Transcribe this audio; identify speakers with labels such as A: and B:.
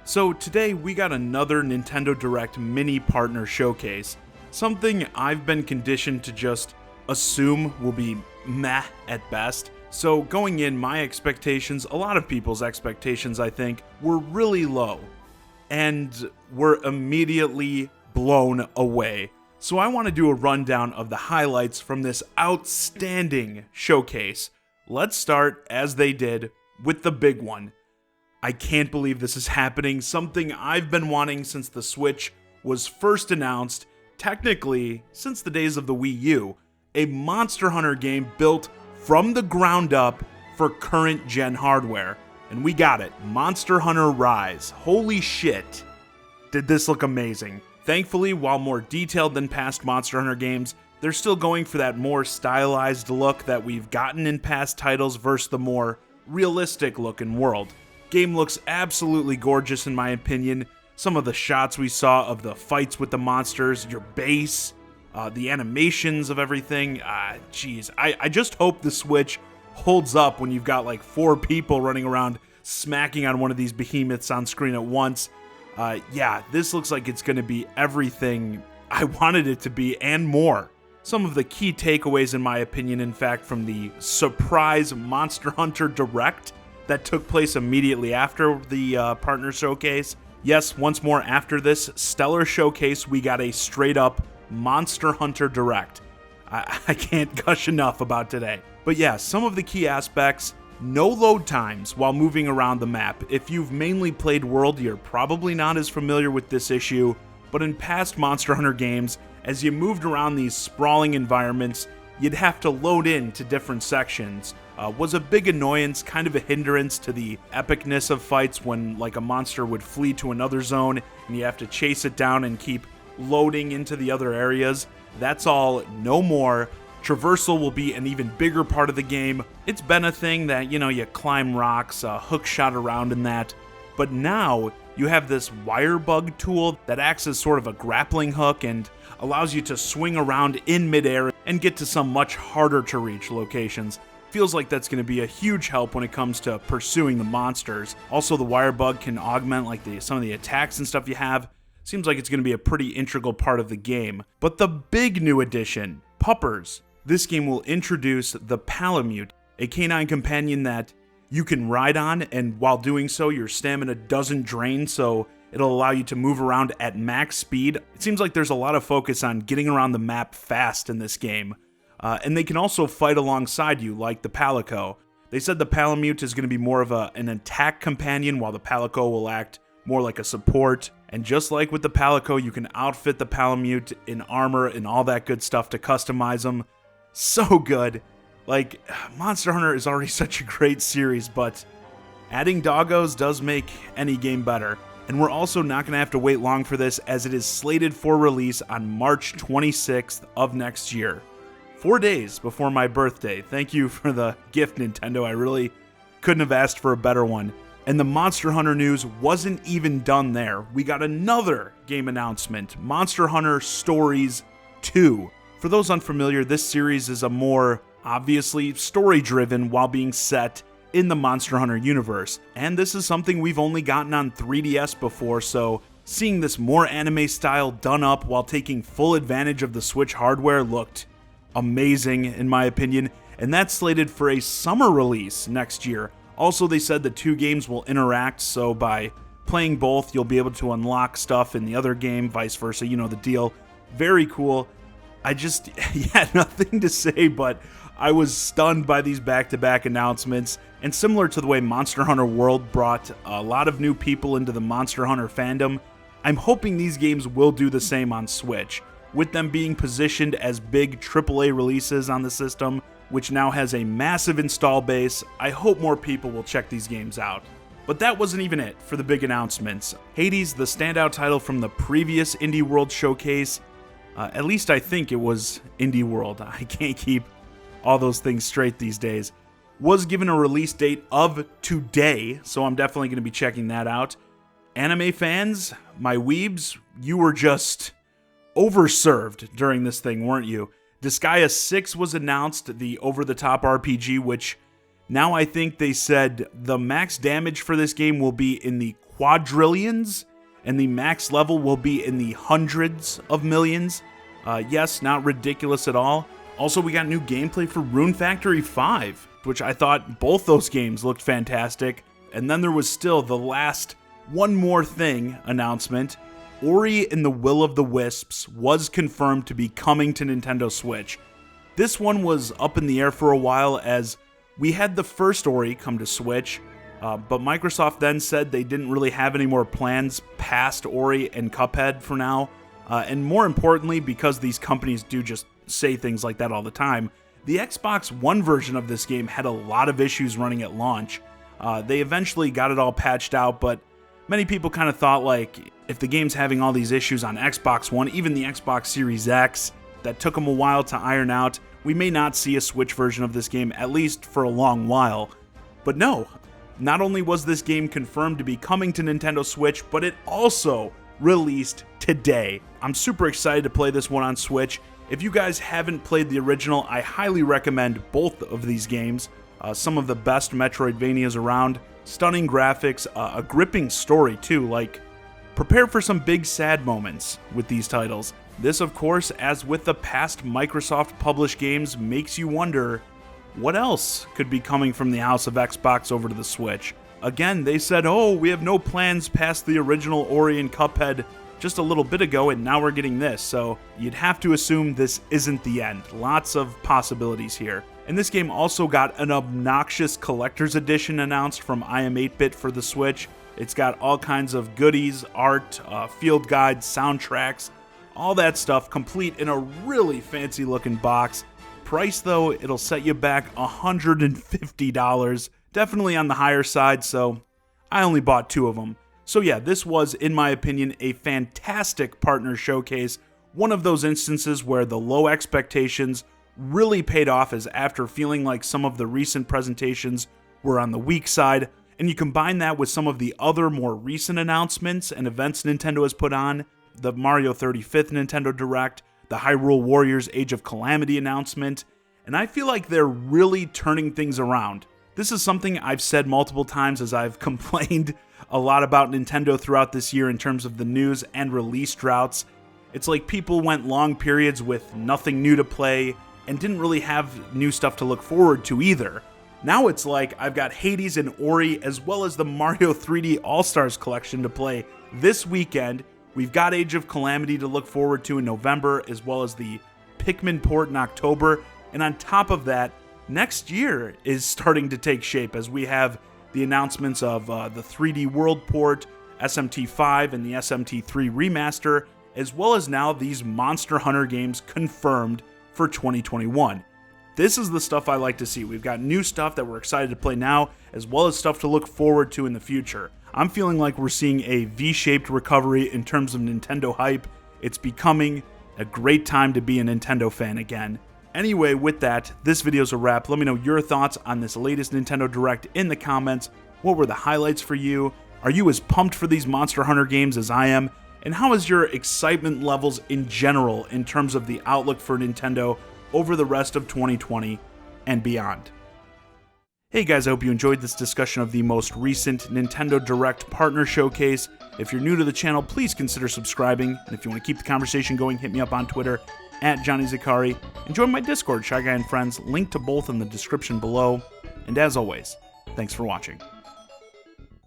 A: So today we got another Nintendo Direct mini partner showcase, something I've been conditioned to just assume will be meh at best. So going in, my expectations, a lot of people's expectations I think, were really low, and were immediately blown away. So I want to do a rundown of the highlights from this outstanding showcase. Let's start, as they did, with the big one. I can't believe this is happening, something I've been wanting since the Switch was first announced, technically since the days of the Wii U, a Monster Hunter game built from the ground up for current gen hardware. And we got it, Monster Hunter Rise. Holy shit, did this look amazing. Thankfully, while more detailed than past Monster Hunter games, they're still going for that more stylized look that we've gotten in past titles versus the more realistic looking world. Game looks absolutely gorgeous in my opinion. Some of the shots we saw of the fights with the monsters, your base, the animations of everything, geez. I just hope the Switch holds up when you've got like 4 people running around smacking on one of these behemoths on screen at once. Yeah, this looks like it's going to be everything I wanted it to be and more. Some of the key takeaways in my opinion, in fact, from the surprise Monster Hunter Direct that took place immediately after the partner showcase. Yes, once more after this stellar showcase, we got a straight up Monster Hunter Direct. I can't gush enough about today. But yeah, some of the key aspects: no load times while moving around the map. If you've mainly played World, you're probably not as familiar with this issue, but in past Monster Hunter games, as you moved around these sprawling environments, you'd have to load in to different sections. Was a big annoyance, kind of a hindrance to the epicness of fights when like a monster would flee to another zone and you have to chase it down and keep loading into the other areas. That's all no more. Traversal will be an even bigger part of the game. It's been a thing that, you climb rocks, hook shot around in that. But now you have this wire bug tool that acts as sort of a grappling hook and allows you to swing around in midair and get to some much harder to reach locations. Feels like that's going to be a huge help when it comes to pursuing the monsters. Also, the wire bug can augment like some of the attacks and stuff you have. Seems like it's going to be a pretty integral part of the game. But the big new addition, Puppers. This game will introduce the Palamute, a canine companion that you can ride on, and while doing so, your stamina doesn't drain, so it'll allow you to move around at max speed. It seems like there's a lot of focus on getting around the map fast in this game. And they can also fight alongside you, like the Palico. They said the Palamute is going to be more of an attack companion, while the Palico will act more like a support. And just like with the Palico, you can outfit the Palamute in armor and all that good stuff to customize them. So good. Like, Monster Hunter is already such a great series, but adding doggos does make any game better. And we're also not going to have to wait long for this, as it is slated for release on March 26th of next year. 4 days before my birthday. Thank you for the gift, Nintendo. I really couldn't have asked for a better one. And the Monster Hunter news wasn't even done there. We got another game announcement, Monster Hunter Stories 2. For those unfamiliar, this series is a more obviously story-driven while being set in the Monster Hunter universe. And this is something we've only gotten on 3DS before, so seeing this more anime style done up while taking full advantage of the Switch hardware looked amazing in my opinion, and that's slated for a summer release next year. Also, they said the 2 games will interact, so by playing both, you'll be able to unlock stuff in the other game, vice versa, you know the deal. Very cool. I just, nothing to say, but I was stunned by these back-to-back announcements, and similar to the way Monster Hunter World brought a lot of new people into the Monster Hunter fandom, I'm hoping these games will do the same on Switch, with them being positioned as big AAA releases on the system, which now has a massive install base. I hope more people will check these games out. But that wasn't even it for the big announcements. Hades, the standout title from the previous Indie World showcase, at least I think it was Indie World, I can't keep all those things straight these days, was given a release date of today, so I'm definitely going to be checking that out. Anime fans, my weebs, you were just overserved during this thing, weren't you? Disgaea 6 was announced, the over-the-top RPG, which now I think they said the max damage for this game will be in the quadrillions, and the max level will be in the hundreds of millions. Yes, not ridiculous at all. Also, we got new gameplay for Rune Factory 5, which I thought both those games looked fantastic. And then there was still the last one more thing announcement. Ori and the Will of the Wisps was confirmed to be coming to Nintendo Switch. This one was up in the air for a while as we had the first Ori come to Switch, but Microsoft then said they didn't really have any more plans past Ori and Cuphead for now. And more importantly, because these companies do just say things like that all the time, the Xbox One version of this game had a lot of issues running at launch. They eventually got it all patched out, but many people kind of thought, like, if the game's having all these issues on Xbox One, even the Xbox Series X, that took them a while to iron out, we may not see a Switch version of this game, at least for a long while. But no, not only was this game confirmed to be coming to Nintendo Switch, but it also released today. I'm super excited to play this one on Switch. If you guys haven't played the original, I highly recommend both of these games. Some of the best Metroidvanias around, stunning graphics, a gripping story too, like, prepare for some big sad moments with these titles. This, of course, as with the past Microsoft published games, makes you wonder what else could be coming from the house of Xbox over to the Switch. Again, they said, oh, we have no plans past the original Ori and Cuphead just a little bit ago, and now we're getting this, so you'd have to assume this isn't the end. Lots of possibilities here. And this game also got an obnoxious collector's edition announced from IM8bit for the Switch. It's got all kinds of goodies, art, field guides, soundtracks, all that stuff complete in a really fancy looking box. Price though, it'll set you back $150. Definitely on the higher side, so I only bought 2 of them. So yeah, this was, in my opinion, a fantastic partner showcase. One of those instances where the low expectations really paid off, as after feeling like some of the recent presentations were on the weak side, and you combine that with some of the other more recent announcements and events Nintendo has put on, the Mario 35th Nintendo Direct, the Hyrule Warriors Age of Calamity announcement, and I feel like they're really turning things around. This is something I've said multiple times as I've complained a lot about Nintendo throughout this year in terms of the news and release droughts. It's like people went long periods with nothing new to play and didn't really have new stuff to look forward to either. Now it's like I've got Hades and Ori as well as the Mario 3D All-Stars collection to play this weekend. We've got Age of Calamity to look forward to in November, as well as the Pikmin port in October. And on top of that, next year is starting to take shape as we have the announcements of the 3D World port, SMT5, and the SMT3 remaster, as well as now these Monster Hunter games confirmed for 2021. This is the stuff I like to see. We've got new stuff that we're excited to play now, as well as stuff to look forward to in the future. I'm feeling like we're seeing a V-shaped recovery in terms of Nintendo hype. It's becoming a great time to be a Nintendo fan again. Anyway, with that, this video's a wrap. Let me know your thoughts on this latest Nintendo Direct in the comments. What were the highlights for you? Are you as pumped for these Monster Hunter games as I am? And how is your excitement levels in general in terms of the outlook for Nintendo over the rest of 2020 and beyond? Hey guys, I hope you enjoyed this discussion of the most recent Nintendo Direct Partner Showcase. If you're new to the channel, please consider subscribing. And if you want to keep the conversation going, hit me up on Twitter @JohnnyZakari, and join my Discord, ChiGuy and Friends, link to both in the description below. And as always, thanks for watching.